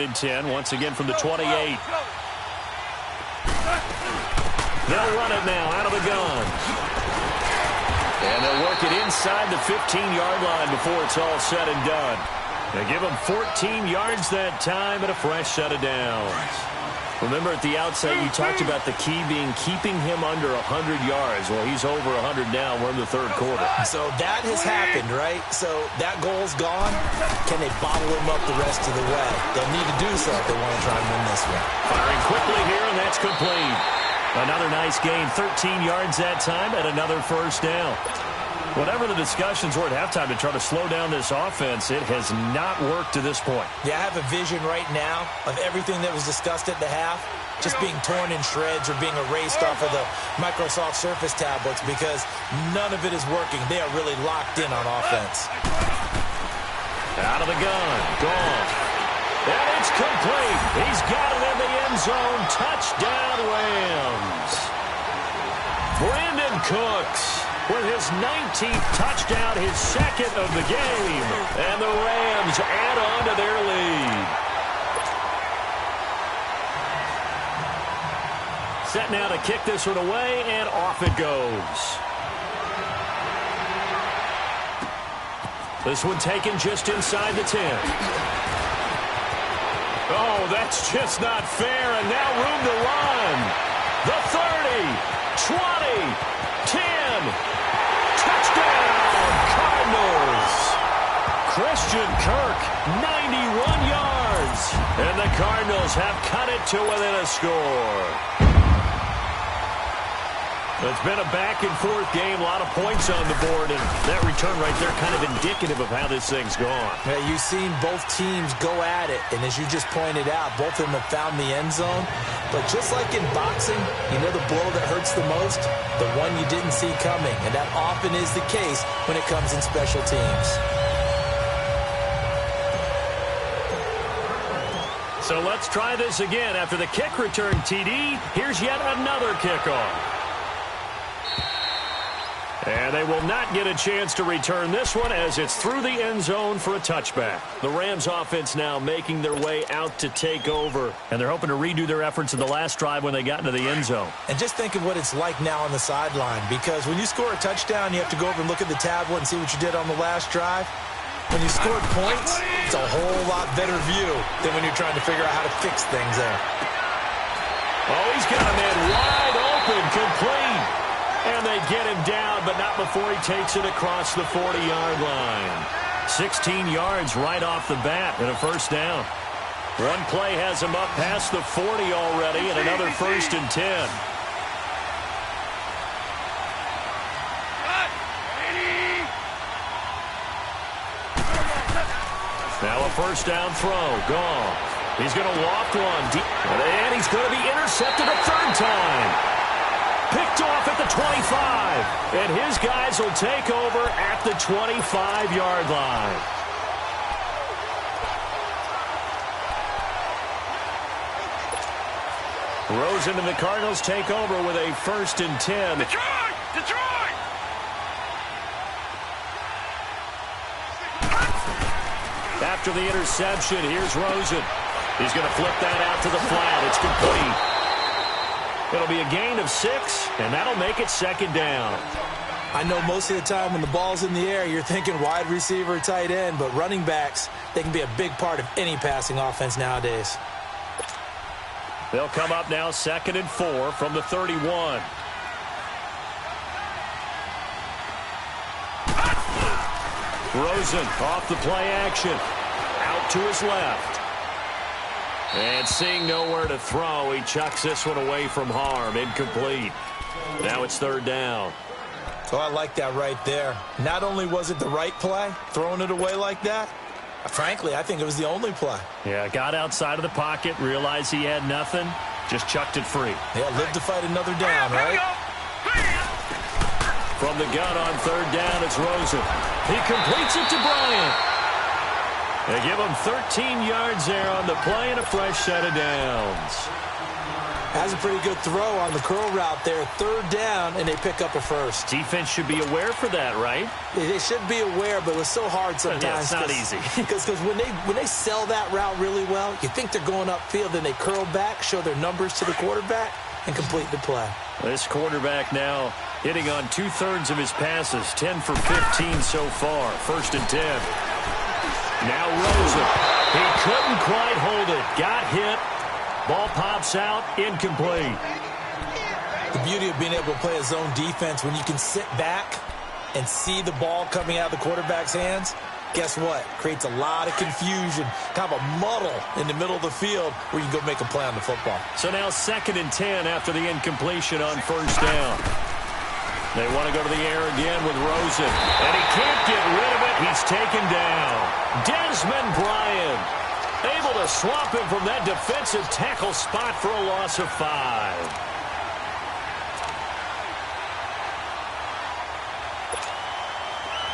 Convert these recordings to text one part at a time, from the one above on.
and 10, once again from the 28. They'll run it now out of the gun. And they'll work it inside the 15-yard line before it's all said and done. They give him 14 yards that time and a fresh set of downs. Remember at the outset you talked about the key being keeping him under 100 yards. Well, he's over 100 now. We're in the third quarter. So that has happened, right? So that goal's gone. Can they bottle him up the rest of the way? They'll need to do so if they want to try and win this one. Firing quickly here, and that's complete. Another nice gain, 13 yards that time, and another first down. Whatever the discussions were at halftime to try to slow down this offense, it has not worked to this point. Yeah, I have a vision right now of everything that was discussed at the half just being torn in shreds or being erased off of the Microsoft Surface tablets because none of it is working. They are really locked in on offense. Out of the gun, gone. And it's complete. He's got it in the end zone. Touchdown, Rams. Brandon Cooks with his 19th touchdown, his second of the game. And the Rams add on to their lead. Set now to kick this one away, and off it goes. This one taken just inside the 10. Oh, that's just not fair, and now room to run. The 30, 20, 10. Touchdown, Cardinals. Christian Kirk, 91 yards. And the Cardinals have cut it to within a score. It's been a back-and-forth game, a lot of points on the board, and that return right there kind of indicative of how this thing's gone. Yeah, you've seen both teams go at it, and as you just pointed out, both of them have found the end zone. But just like in boxing, you know the blow that hurts the most? The one you didn't see coming, and that often is the case when it comes in special teams. So let's try this again. After the kick return, TD, here's yet another kickoff. And they will not get a chance to return this one as it's through the end zone for a touchback. The Rams offense now making their way out to take over. And they're hoping to redo their efforts in the last drive when they got into the end zone. And just think of what it's like now on the sideline. Because when you score a touchdown, you have to go over and look at the tablet and see what you did on the last drive. When you scored points, it's a whole lot better view than when you're trying to figure out how to fix things there. Oh, he's got a man wide open, complete. And they get him down, but not before he takes it across the 40-yard line. 16 yards right off the bat and a first down. One play has him up past the 40 already and another first and 10. Now a first down throw. Gone. He's going to loft one. And he's going to be intercepted a third time. Picked off at the 25. And his guys will take over at the 25-yard line. Rosen and the Cardinals take over with a first and 10. Detroit! Detroit! After the interception, here's Rosen. He's going to flip that out to the flat. It's complete. It'll be a gain of 6, and that'll make it second down. I know most of the time when the ball's in the air, you're thinking wide receiver, tight end, but running backs, they can be a big part of any passing offense nowadays. They'll come up now second and 4 from the 31. Rosen off the play action. Out to his left. And seeing nowhere to throw, he chucks this one away from harm. Incomplete. Now it's third down. Oh, I like that right there. Not only was it the right play, throwing it away like that, frankly, I think it was the only play. Yeah, got outside of the pocket, realized he had nothing, just chucked it free. Yeah, live to fight another down, right? From the gun on third down, it's Rosen. He completes it to Bryant. They give him 13 yards there on the play and a fresh set of downs. Has a pretty good throw on the curl route there. Third down, and they pick up a first. Defense should be aware for that, right? They should be aware, but it's so hard sometimes. Yeah, it's not easy. Because when they sell that route really well, you think they're going upfield, then they curl back, show their numbers to the quarterback, and complete the play. This quarterback now hitting on 2/3 of his passes, 10 for 15 so far. 1st and 10. Now Rosen. He couldn't quite hold it. Got hit. Ball pops out, incomplete. The beauty of being able to play a zone defense, when you can sit back and see the ball coming out of the quarterback's hands, guess what? Creates a lot of confusion, kind of a muddle in the middle of the field where you can go make a play on the football. So now 2nd and 10 after the incompletion on 1st down. They want to go to the air again with Rosen, and he can't get rid of it. He's taken down. Desmond Bryant able to swap him from that defensive tackle spot for a loss of 5.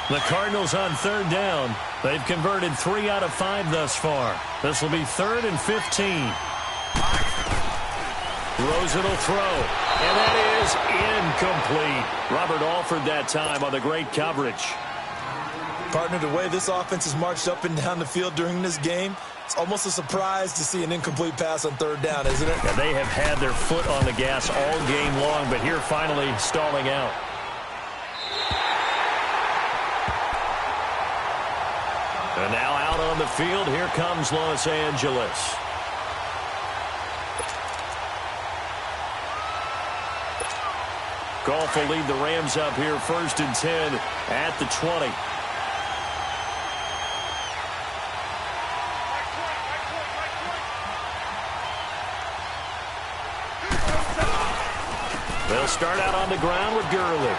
The Cardinals on 3rd down. They've converted 3 out of 5 thus far. This will be 3rd and 15. Rosen will throw, and that is incomplete. Robert Alford that time on the great coverage. Partner, the way this offense has marched up and down the field during this game, it's almost a surprise to see an incomplete pass on 3rd down, isn't it? Yeah, they have had their foot on the gas all game long, but here finally stalling out. And now out on the field, here comes Los Angeles. Goff will lead the Rams up here 1st and 10 at the 20. They'll start out on the ground with Gurley.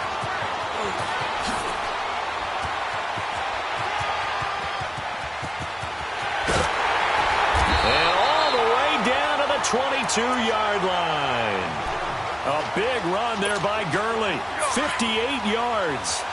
And all the way down to the 22-yard line. A big run there by Gurley. 58 yards.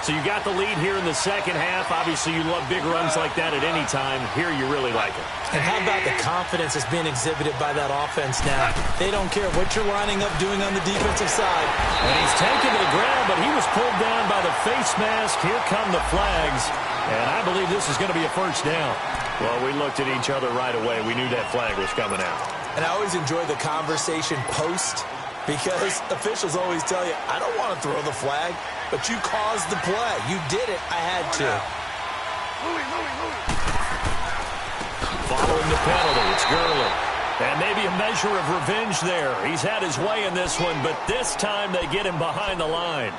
So you got the lead here in the second half. Obviously, you love big runs like that at any time. Here, you really like it. And how about the confidence that's being exhibited by that offense now? They don't care what you're lining up doing on the defensive side. And he's taken to the ground, but he was pulled down by the face mask. Here come the flags. And I believe this is going to be a 1st down. Well, we looked at each other right away. We knew that flag was coming out. And I always enjoy the conversation post, because officials always tell you, I don't want to throw the flag, but you caused the play. You did it. I had to. Following the penalty, it's Gurley. And maybe a measure of revenge there. He's had his way in this one, but this time they get him behind the line.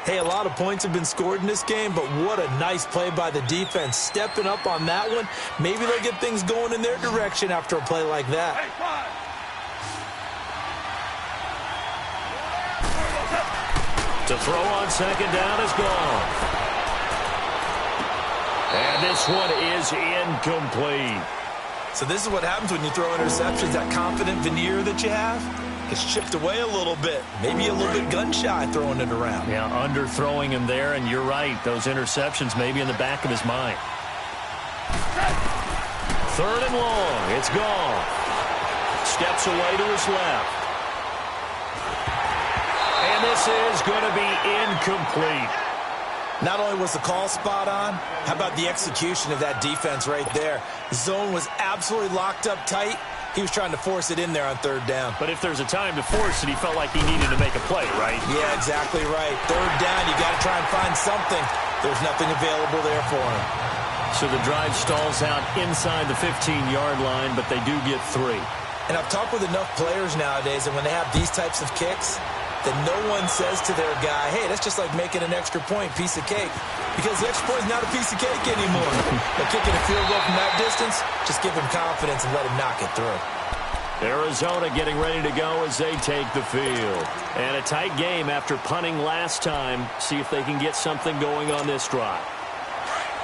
Hey, a lot of points have been scored in this game, but what a nice play by the defense. Stepping up on that one, maybe they'll get things going in their direction after a play like that. To throw on 2nd down is gone. And this one is incomplete. So this is what happens when you throw interceptions. That confident veneer that you have gets chipped away a little bit. Maybe a little bit gun-shy throwing it around. Yeah, underthrowing him there, and you're right. Those interceptions may be in the back of his mind. 3rd and long. It's gone. Steps away to his left. And this is going to be incomplete. Not only was the call spot on, how about the execution of that defense right there? The zone was absolutely locked up tight. He was trying to force it in there on 3rd down. But if there's a time to force it, he felt like he needed to make a play, right? Yeah, exactly right. 3rd down, you got to try and find something. There's nothing available there for him. So the drive stalls out inside the 15-yard line, but they do get 3. And I've talked with enough players nowadays, and when they have these types of kicks, that no one says to their guy, hey, that's just like making an extra point, piece of cake. Because the extra point is not a piece of cake anymore. But kicking a field goal from that distance, just give him confidence and let him knock it through. Arizona getting ready to go as they take the field. And a tight game after punting last time. See if they can get something going on this drive.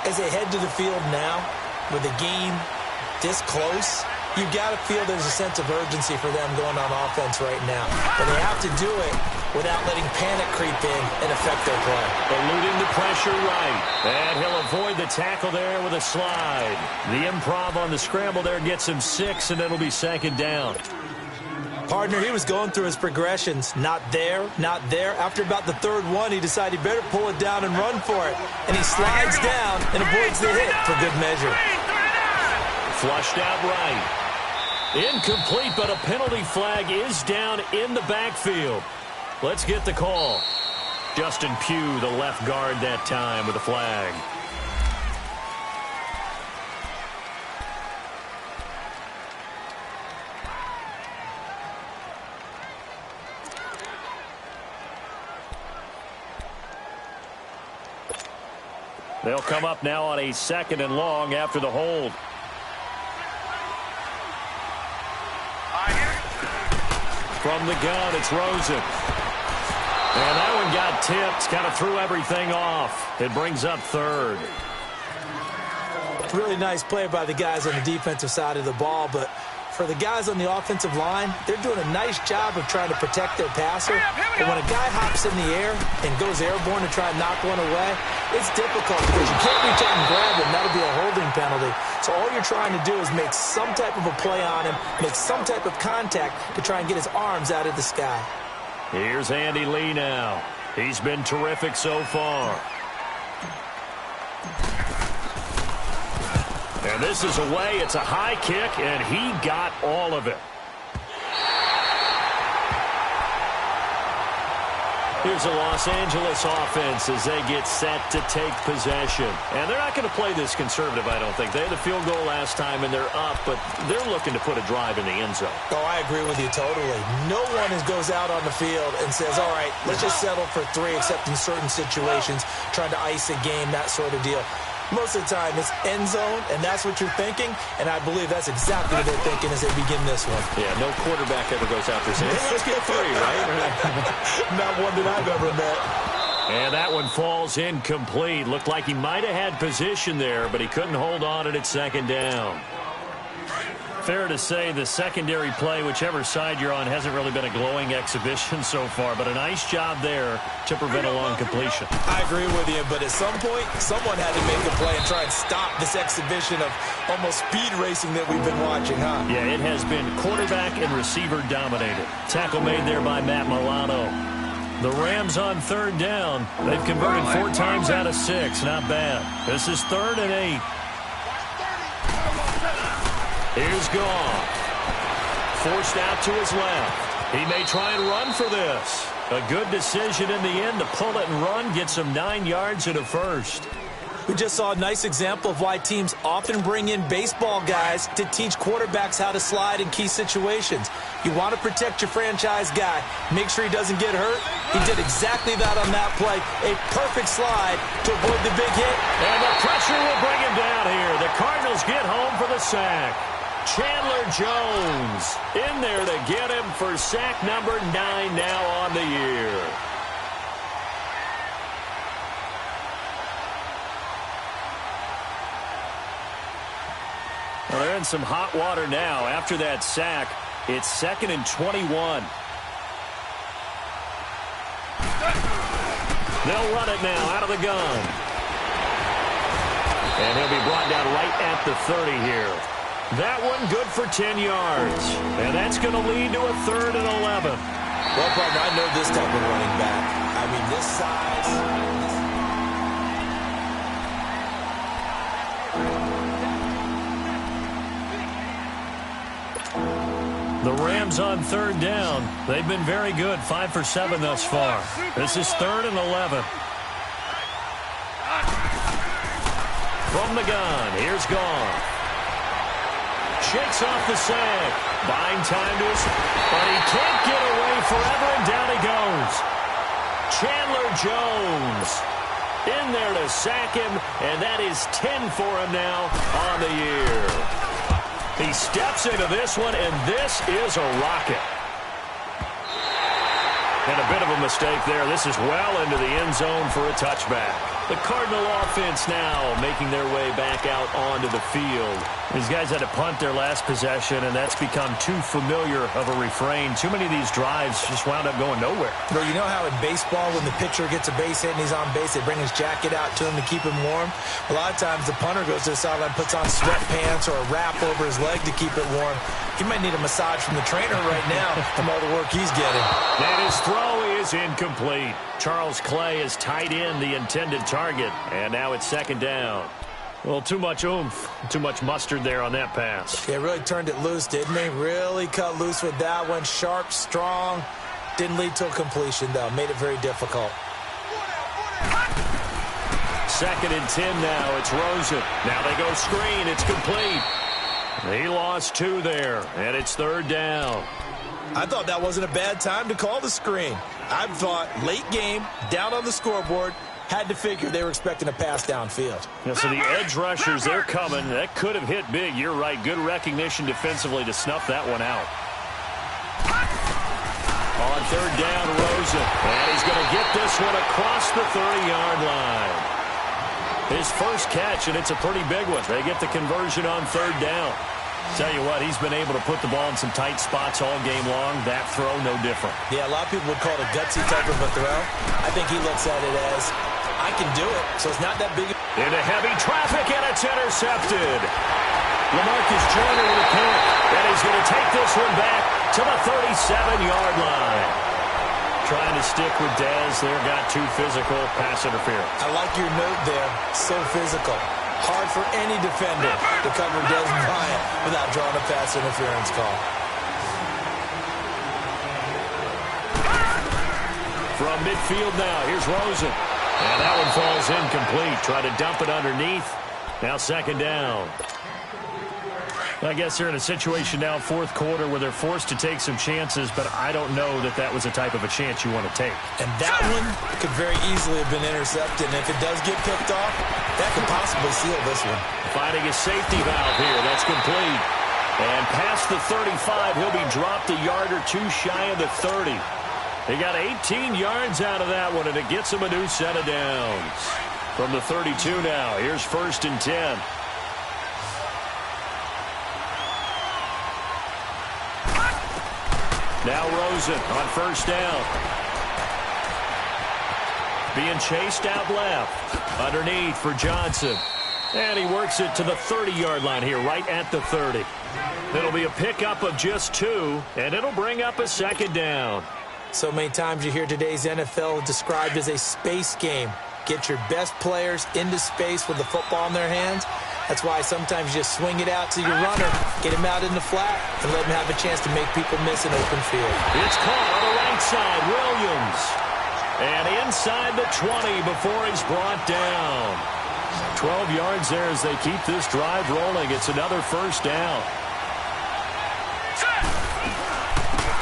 As they head to the field now, with the game this close, you've got to feel there's a sense of urgency for them going on offense right now. But they have to do it without letting panic creep in and affect their play. Eluding the pressure right. And he'll avoid the tackle there with a slide. The improv on the scramble there gets him 6, and it'll be 2nd down. Partner, he was going through his progressions. Not there, not there. After about the third one, he decided he better pull it down and run for it. And he slides down and avoids the hit for good measure. Flushed out right. Incomplete, but a penalty flag is down in the backfield. Let's get the call. Justin Pugh, the left guard that time with a flag. They'll come up now on a 2nd and long after the hold. From the gun, it's Rosen. And that one got tipped, kind of threw everything off. It brings up 3rd. Really nice play by the guys on the defensive side of the ball, but for the guys on the offensive line, they're doing a nice job of trying to protect their passer. But when a guy hops in the air and goes airborne to try and knock one away, it's difficult because you can't reach out and grab him. That'll be a holding penalty. So all you're trying to do is make some type of a play on him, make some type of contact to try and get his arms out of the sky. Here's Andy Lee now. He's been terrific so far. And this is away. It's a high kick, and he got all of it. Here's a Los Angeles offense as they get set to take possession. And they're not going to play this conservative, I don't think. They had the field goal last time, and they're up, but they're looking to put a drive in the end zone. Oh, I agree with you totally. No one goes out on the field and says, all right, let's just settle for 3, except in certain situations, trying to ice a game, that sort of deal. Most of the time, it's end zone, and that's what you're thinking, and I believe that's exactly what they're thinking as they begin this one. Yeah, no quarterback ever goes out there saying, hey, let's get 3, right? Not one that I've ever met. And that one falls incomplete. Looked like he might have had position there, but he couldn't hold on at 2nd down. Fair to say the secondary play, whichever side you're on, hasn't really been a glowing exhibition so far, but a nice job there to prevent a long completion. I agree with you, but at some point, someone had to make a play and try and stop this exhibition of almost speed racing that we've been watching, huh? Yeah, it has been quarterback and receiver dominated. Tackle made there by Matt Milano. The Rams on 3rd down. They've converted 4 times out of 6. Not bad. This is 3rd and 8. Here's Goff. Forced out to his left. He may try and run for this. A good decision in the end to pull it and run. Gets him 9 yards and a 1st. We just saw a nice example of why teams often bring in baseball guys to teach quarterbacks how to slide in key situations. You want to protect your franchise guy. Make sure he doesn't get hurt. He did exactly that on that play. A perfect slide to avoid the big hit. And the pressure will bring him down here. The Cardinals get home for the sack. Chandler Jones in there to get him for sack number 9 now on the year. Well, they're in some hot water now. After that sack, it's 2nd and 21. They'll run it now out of the gun. And he'll be brought down right at the 30 here. That one good for 10 yards. And that's going to lead to a 3rd and 11. Well, partner, I know this type of running back. I mean, this size. The Rams on 3rd down. They've been very good. 5 for 7 thus far. This is 3rd and 11. From the gun, here's Goff. Shakes off the sack. Buying time to his, but he can't get away forever, and down he goes. Chandler Jones in there to sack him, and that is 10 for him now on the year. He steps into this one, and this is a rocket. And a bit of a mistake there. This is well into the end zone for a touchback. The Cardinal offense now making their way back out onto the field. These guys had to punt their last possession, and that's become too familiar of a refrain. Too many of these drives just wound up going nowhere. Well, you know how in baseball, when the pitcher gets a base hit and he's on base, they bring his jacket out to him to keep him warm? A lot of times the punter goes to the sideline, puts on sweatpants or a wrap over his leg to keep it warm. He might need a massage from the trainer right now from all the work he's getting. And his throw is incomplete. Charles Clay is tight in the intended target, and now it's second down. Well, too much oomph, too much mustard there on that pass. Yeah, really turned it loose, didn't he? Really cut loose with that one. Sharp, strong. Didn't lead to a completion, though. Made it very difficult. Second and 10 now. It's Rosen. Now they go screen. It's complete. He lost 2 there, and it's third down. I thought that wasn't a bad time to call the screen. I thought late game, down on the scoreboard, had to figure they were expecting a pass downfield. Yeah, so the edge rushers, they're coming. That could have hit big. You're right. Good recognition defensively to snuff that one out. On third down, Rosen. And he's going to get this one across the 30-yard line. His first catch, and it's a pretty big one. They get the conversion on third down. Tell you what, he's been able to put the ball in some tight spots all game long. That throw, no different. Yeah, a lot of people would call it a gutsy type of a throw. I think he looks at it as, I can do it, so it's not that big. Into heavy traffic, and it's intercepted. LaMarcus Joyner with a pick, and he's going to take this one back to the 37-yard line. Trying to stick with Dez there, got too physical, pass interference. I like your note there, so physical. Hard for any defender to cover Dez Bryant without drawing a pass interference call. From midfield now, here's Rosen. And that one falls incomplete. Try to dump it underneath. Now second down. I guess they're in a situation now, fourth quarter, where they're forced to take some chances, but I don't know that that was the type of a chance you want to take. And that one could very easily have been intercepted, and if it does get picked off, that could possibly seal this one. Finding a safety valve here. That's complete. And past the 35, he'll be dropped a yard or 2 shy of the 30. They got 18 yards out of that one, and it gets them a new set of downs. From the 32 now, here's first and 10. Now Rosen on first down. Being chased out left. Underneath for Johnson. And he works it to the 30-yard line here, right at the 30. It'll be a pickup of just 2, and it'll bring up a second down. So many times you hear today's NFL described as a space game. Get your best players into space with the football in their hands. That's why sometimes you just swing it out to your runner, get him out in the flat, and let him have a chance to make people miss an open field. It's caught on the right side, Williams. And inside the 20 before he's brought down. 12 yards there as they keep this drive rolling. It's another first down.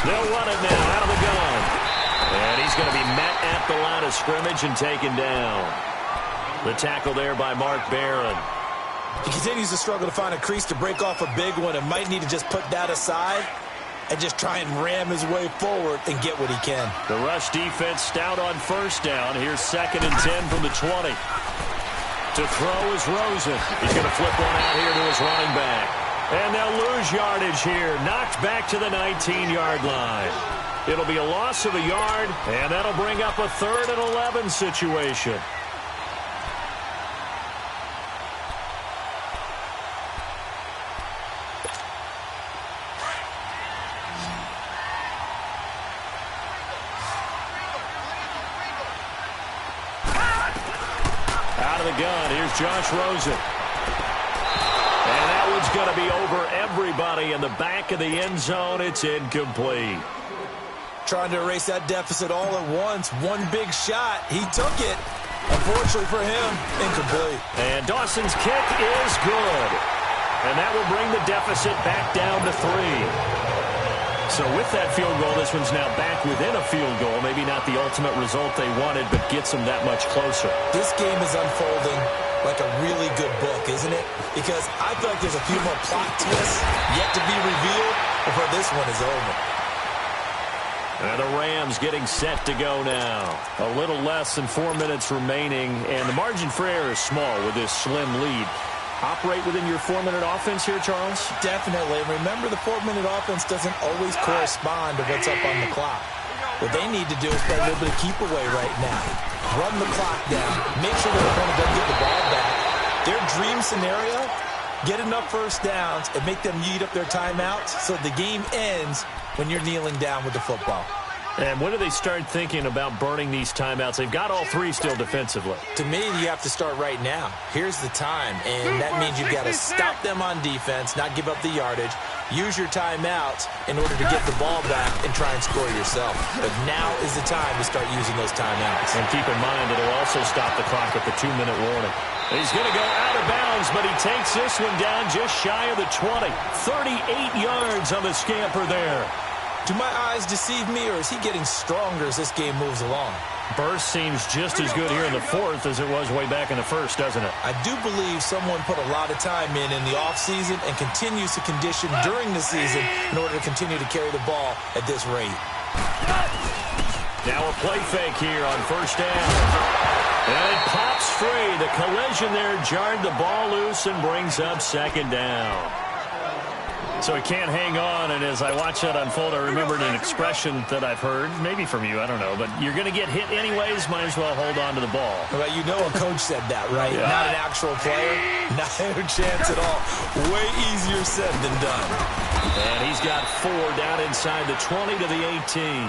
They'll run it now out of the gun. And he's going to be met at the line of scrimmage and taken down. The tackle there by Mark Barron. He continues to struggle to find a crease to break off a big one and might need to just put that aside and just try and ram his way forward and get what he can. The rush defense stout on first down. Here's second and 10 from the 20. To throw is Rosen. He's going to flip one out here to his running back. And they'll lose yardage here. Knocked back to the 19-yard line. It'll be a loss of a yard, and that'll bring up a 3rd and 11 situation. Out of the gun, here's Josh Rosen. And that one's going to be over everybody in the back of the end zone. It's incomplete. Trying to erase that deficit all at once. One big shot. He took it. Unfortunately for him, incomplete. And Dawson's kick is good. And that will bring the deficit back down to 3. So with that field goal, this one's now back within a field goal. Maybe not the ultimate result they wanted, but gets them that much closer. This game is unfolding like a really good book, isn't it? Because I feel like there's a few more plot twists yet to be revealed before this one is over. And the Rams getting set to go now. A little less than 4 minutes remaining, and the margin for error is small with this slim lead. Operate within your 4-minute offense here, Charles? Definitely. And remember, the 4-minute offense doesn't always correspond to what's up on the clock. What they need to do is play a little bit of keep away right now. Run the clock down. Make sure their opponent doesn't get the ball back. Their dream scenario Get enough first downs and make them eat up their timeouts so the game ends when you're kneeling down with the football. And when do they start thinking about burning these timeouts? They've got all three still defensively. To me, you have to start right now. Here's the time, and that means you've got to stop them on defense, not give up the yardage, use your timeouts in order to get the ball back and try and score yourself. But now is the time to start using those timeouts. And keep in mind, it'll also stop the clock at the 2-minute warning. He's going to go out of bounds, but he takes this one down just shy of the 20. 38 yards on the scamper there. Do my eyes deceive me, or is he getting stronger as this game moves along? Burst seems just as good here in the fourth as it was way back in the first, doesn't it? I do believe someone put a lot of time in the offseason and continues to condition during the season in order to continue to carry the ball at this rate. Now a play fake here on first down. And it pops free. The collision there jarred the ball loose and brings up second down. So he can't hang on, and as I watch that unfold, I remembered an expression that I've heard, maybe from you, I don't know, but you're going to get hit anyways, might as well hold on to the ball. Well, you know a coach said that, right? Yeah. Not an actual player. Not a chance at all. Way easier said than done. And he's got 4 down inside the 20 to the 18.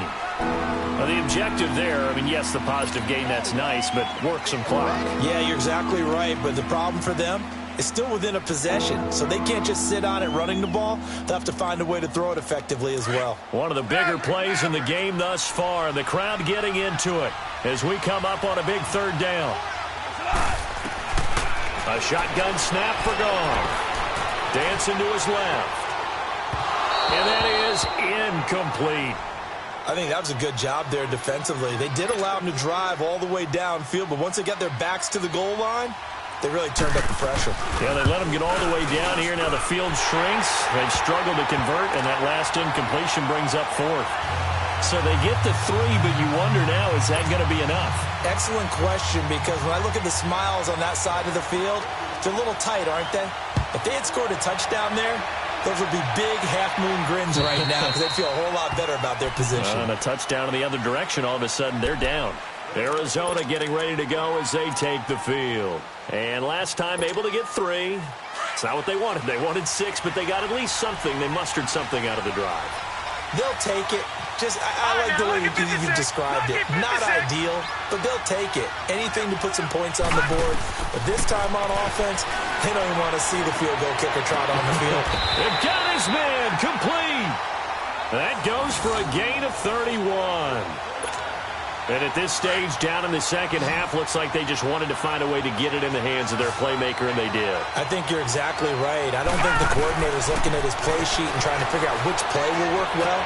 Well, the objective there, I mean, yes, the positive gain, that's nice, but work some clock. Yeah, you're exactly right, but the problem for them, it's still within a possession, so they can't just sit on it running the ball. They'll have to find a way to throw it effectively as well. One of the bigger plays in the game thus far. The crowd getting into it as we come up on a big third down. A shotgun snap for Goff. Dancing to his left. And that is incomplete. I think that was a good job there defensively. They did allow him to drive all the way downfield, but once they got their backs to the goal line, they really turned up the pressure. Yeah, they let him get all the way down here. Now the field shrinks. They've struggled to convert, and that last incompletion brings up 4th. So they get to 3, but you wonder now, is that going to be enough? Excellent question, because when I look at the smiles on that side of the field, they're a little tight, aren't they? If they had scored a touchdown there, those would be big half-moon grins right now because they'd feel a whole lot better about their position. And a touchdown in the other direction, all of a sudden they're down. Arizona getting ready to go as they take the field. And last time able to get 3. It's not what they wanted. They wanted 6, but they got at least something. They mustered something out of the drive. They'll take it. I like the way you described it. Not ideal, but they'll take it. Anything to put some points on the board. But this time on offense, they don't even want to see the field goal kicker trot on the field. They've got his man complete. That goes for a gain of 31. And at this stage, down in the second half, looks like they just wanted to find a way to get it in the hands of their playmaker, and they did. I think you're exactly right. I don't think the coordinator's looking at his play sheet and trying to figure out which play will work well.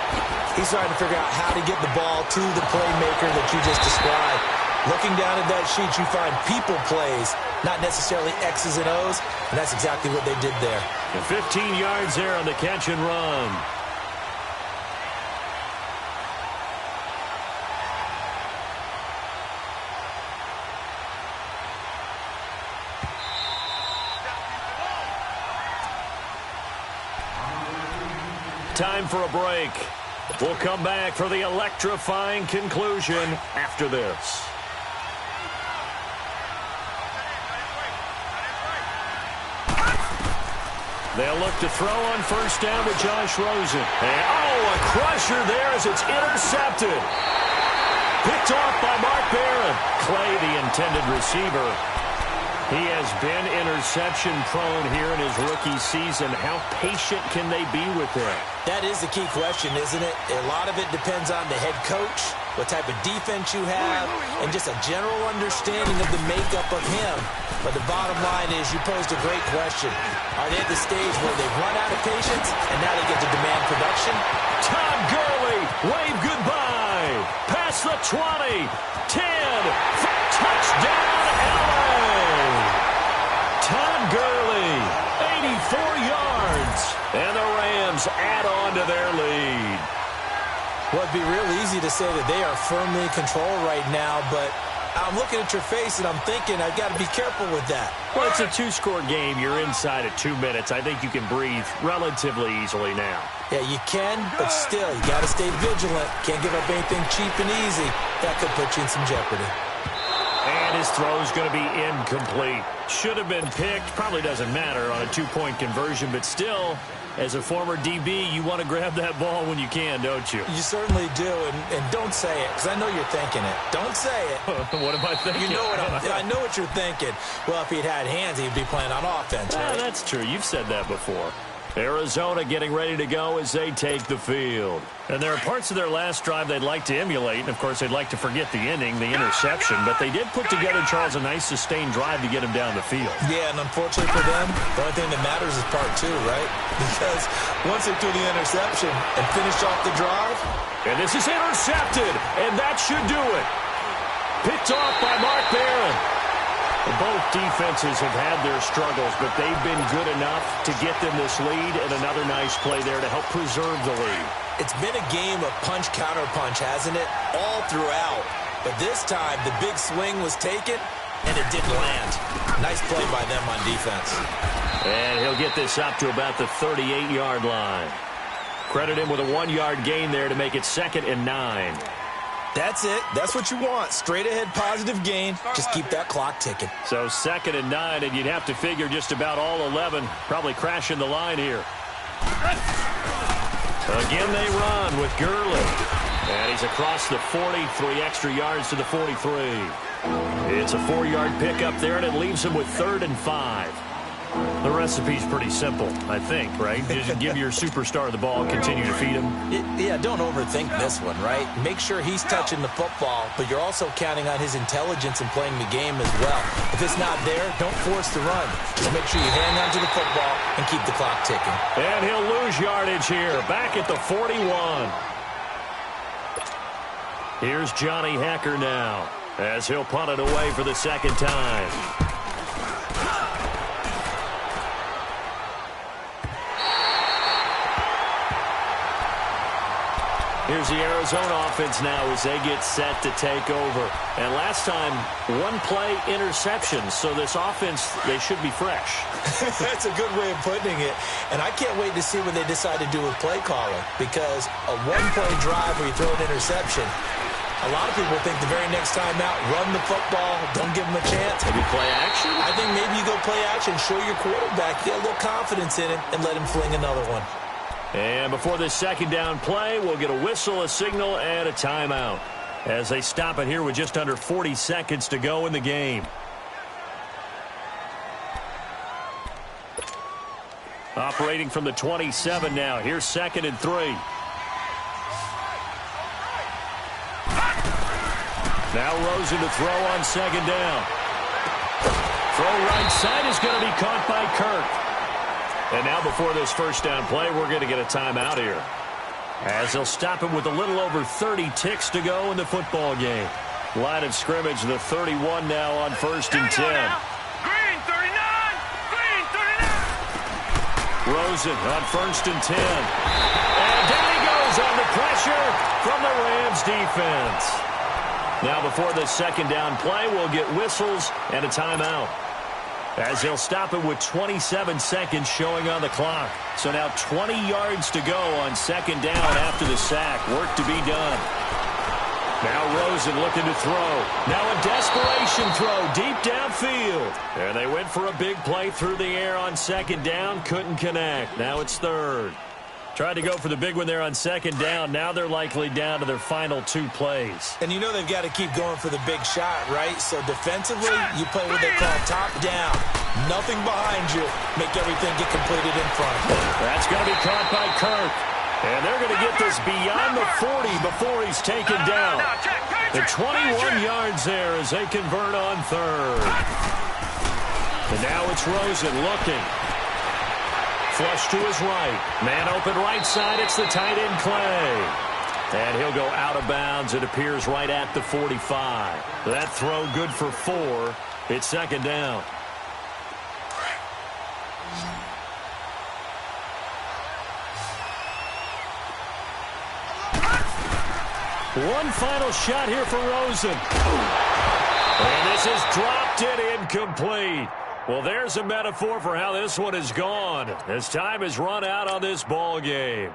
He's trying to figure out how to get the ball to the playmaker that you just described. Looking down at that sheet, you find people plays, not necessarily X's and O's, and that's exactly what they did there. And 15 yards there on the catch and run. Time for a break. We'll come back for the electrifying conclusion after this. They'll look to throw on first down with Josh Rosen. And, a crusher there as it's intercepted. Picked off by Mark Barron. Clay, the intended receiver. He has been interception-prone here in his rookie season. How patient can they be with him? That is the key question, isn't it? A lot of it depends on the head coach, what type of defense you have, and just a general understanding of the makeup of him. But the bottom line is you posed a great question. Are they at the stage where they've run out of patience, and now they get to demand production? Todd Gurley, wave goodbye. Past the 20, 10, touchdown, LA. Todd Gurley, 84 yards, and the Rams add on to their lead. Well, it'd be real easy to say that they are firmly in control right now, but I'm looking at your face and I'm thinking I've got to be careful with that. Well, it's a 2-score game. You're inside at 2 minutes. I think you can breathe relatively easily now. Yeah, you can, but still, you got to stay vigilant. Can't give up anything cheap and easy. That could put you in some jeopardy. And His throw's going to be incomplete. Should have been picked. Probably doesn't matter on a two-point conversion, but still, as a former DB, you want to grab that ball when you can, don't you? You certainly do, and don't say it, because I know you're thinking it. Don't say it. What am I thinking? You know I know what you're thinking. Well, if he'd had hands, he'd be playing on offense, right? That's true. You've said that before. Arizona getting ready to go as they take the field. And there are parts of their last drive they'd like to emulate. And, of course, they'd like to forget the inning, the interception. But they did put together, Charles, a nice sustained drive to get him down the field. Yeah, and unfortunately for them, the only thing that matters is part two, right? Because once they threw the interception and finished off the drive. And this is intercepted, and that should do it. Picked off by Mark Barron. Both defenses have had their struggles, but they've been good enough to get them this lead, and another nice play there to help preserve the lead. It's been a game of punch-counter-punch, hasn't it? All throughout. But this time, the big swing was taken, and it didn't land. Nice play by them on defense. And he'll get this up to about the 38-yard line. Credit him with a 1-yard gain there to make it 2nd and 9. That's it. That's what you want. Straight ahead positive gain. Just keep that clock ticking. So 2nd and 9, and you'd have to figure just about all 11 probably crashing the line here. Again they run with Gurley. And he's across the 40, 3 extra yards to the 43. It's a 4-yard pickup there, and it leaves him with 3rd and 5. The recipe's pretty simple, I think, right? Just give your superstar the ball, continue to feed him. Yeah, don't overthink this one, right? Make sure he's touching the football, but you're also counting on his intelligence in playing the game as well. If it's not there, don't force the run. Just make sure you hang on to the football and keep the clock ticking. And he'll lose yardage here, back at the 41. Here's Johnny Hekker now, as he'll punt it away for the second time. Here's the Arizona offense now as they get set to take over. And last time, 1-play interception. So this offense, they should be fresh. That's a good way of putting it. And I can't wait to see what they decide to do with play calling. Because a 1-play drive where you throw an interception, a lot of people think the very next time out, run the football, don't give them a chance. Maybe play action? I think maybe you go play action, show your quarterback, get a little confidence in him, and let him fling another one. And before this second down play, we'll get a whistle, a signal, and a timeout as they stop it here with just under 40 seconds to go in the game. Operating from the 27 now. Here's 2nd and 3. Now Rosen to throw on 2nd down. Throw right side is going to be caught by Kirk. And now before this first down play, we're going to get a timeout here, as they'll stop him with a little over 30 ticks to go in the football game. Line of scrimmage, the 31 now on 1st and 10. Green 39! Green 39! Rosen on 1st and 10. And down he goes on the pressure from the Rams defense. Now before this second down play, we'll get whistles and a timeout, as they'll stop it with 27 seconds showing on the clock. So now 20 yards to go on 2nd down after the sack. Work to be done. Now Rosen looking to throw. Now a desperation throw deep downfield. And they went for a big play through the air on 2nd down. Couldn't connect. Now it's 3rd. Tried to go for the big one there on 2nd down. Now they're likely down to their final 2 plays. And you know they've got to keep going for the big shot, right? So defensively, you play what they call top down. Nothing behind you. Make everything get completed in front. That's going to be caught by Kirk. And they're going to get this beyond the 40 before he's taken down. The 21 yards there as they convert on 3rd. And now it's Rosen looking. Flush to his right. Man open right side. It's the tight end Clay. And he'll go out of bounds. It appears right at the 45. That throw good for 4. It's 2nd down. One final shot here for Rosen. And this is dropped it incomplete. Well, there's a metaphor for how this one is gone, as time has run out on this ball game.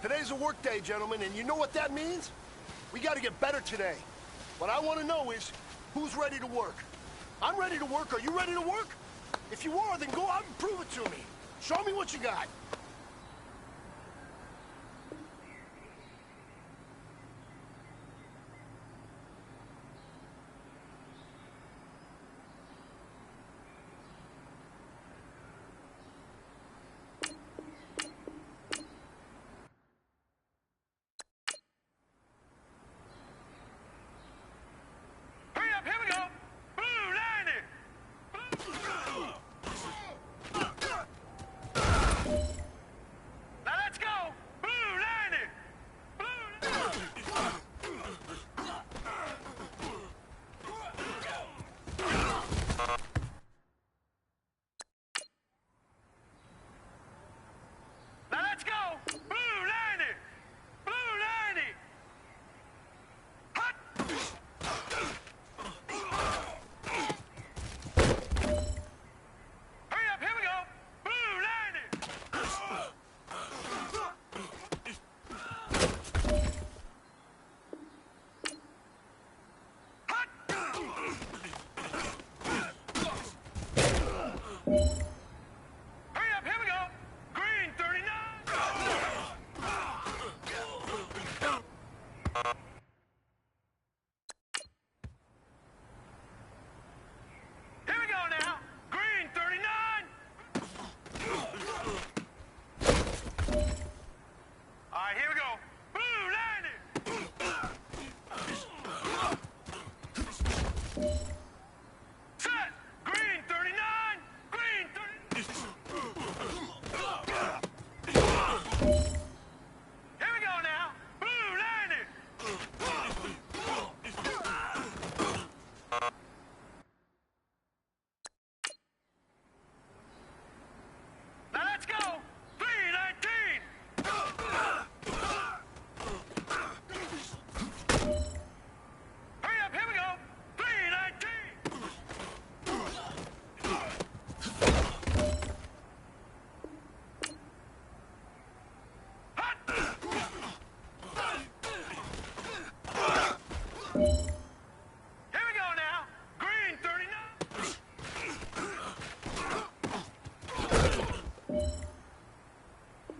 Today's a work day, gentlemen, and you know what that means? We gotta get better today. What I want to know is, who's ready to work? I'm ready to work. Are you ready to work? If you are, then go out and prove it to me. Show me what you got.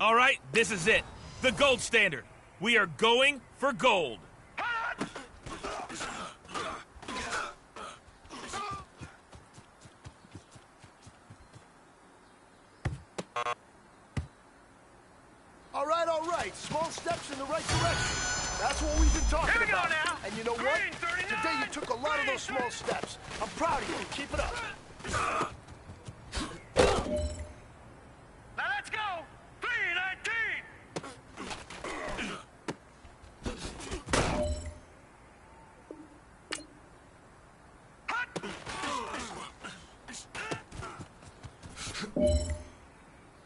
All right, this is it. The gold standard. We are going for gold. All right. Small steps in the right direction. That's what we've been talking about. Now. And you know what? Today you took a lot of those small steps. I'm proud of you. Keep it up. Now let's go. 319.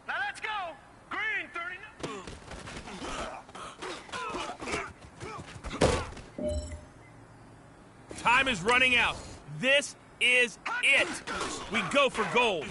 Now let's go. Green 39. Time is running out. This is it. We go for gold.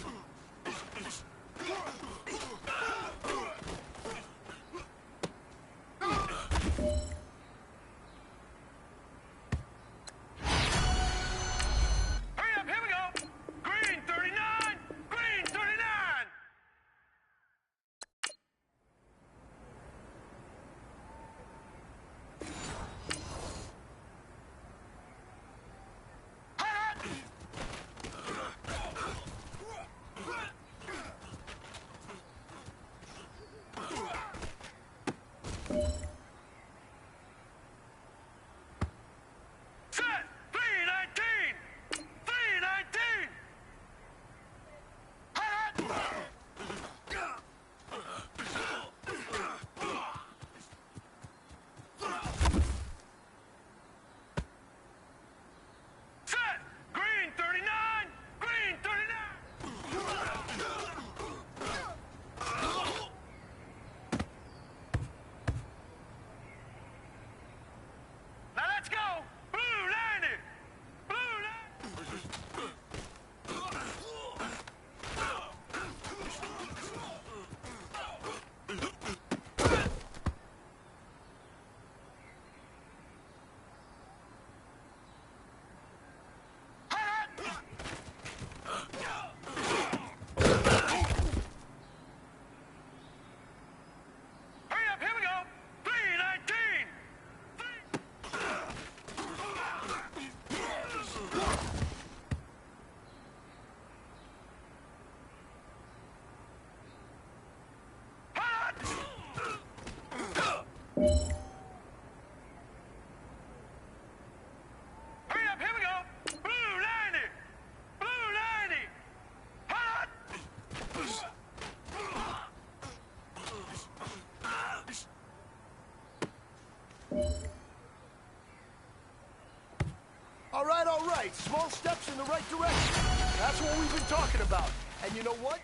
All right, all right. Small steps in the right direction. That's what we've been talking about. And you know what?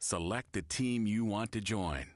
Select the team you want to join.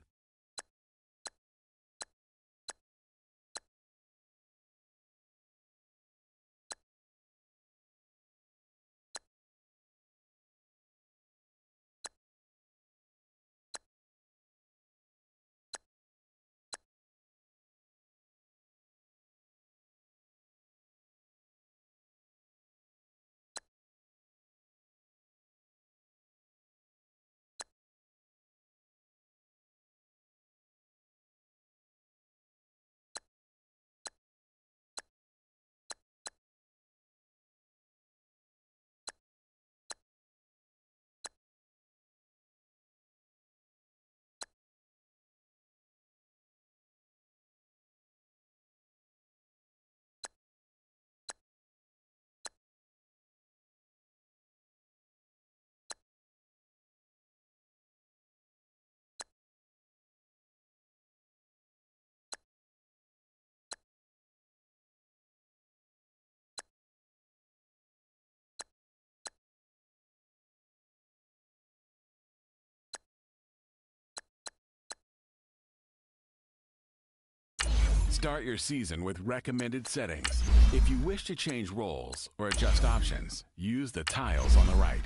Start your season with recommended settings. If you wish to change roles or adjust options, use the tiles on the right.